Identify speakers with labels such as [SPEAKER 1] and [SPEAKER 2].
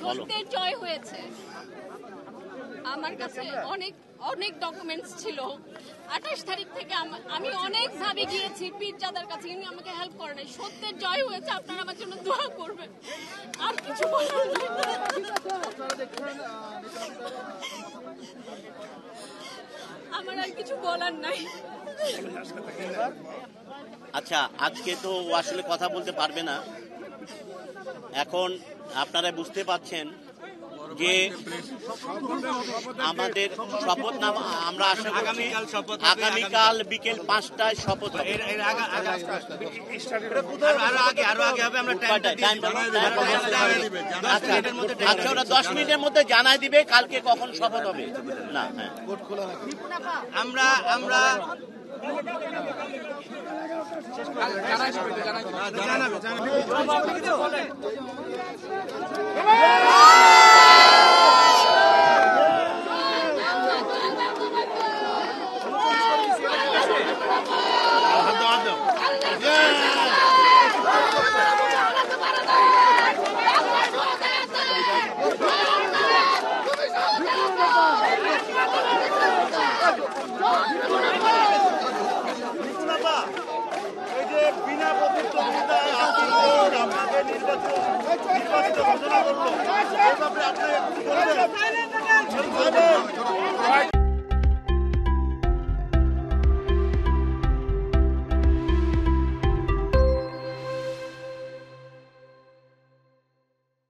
[SPEAKER 1] সত্যের জয় হয়েছে। আমার কাছে অনেক অনেক ডকুমেন্টস ছিল। 28 তারিখ থেকে আমি অনেক ভাবে গিয়েছি পীরজাদার কাছে, কিন্তু আমাকে হেল্প করে নাই। সত্যের জয় হয়েছে, আপনারা আমার জন্য দোয়া করবেন। আর কিছু বলার নাই, আমার আর কিছু বলার নাই।
[SPEAKER 2] আচ্ছা, আজকে তো আসলে কথা বলতে পারবে না। এখন আপনারা বুঝতে পাচ্ছেন যে আমাদের শপথনামা আমরা আশা করছি আগামীকাল বিকেল 5টায় শপথ হবে। আচ্ছা, ওরা 10 মিনিটের মধ্যে জানাই দিবে কালকে কখন শপথ হবে। না, হ্যাঁ, আমরা
[SPEAKER 3] বিনা প্রতিদ্বন্দ্বিতায় আপনাদের নির্বাচিত ঘোষণা করলো, এই ব্যাপারে আপনি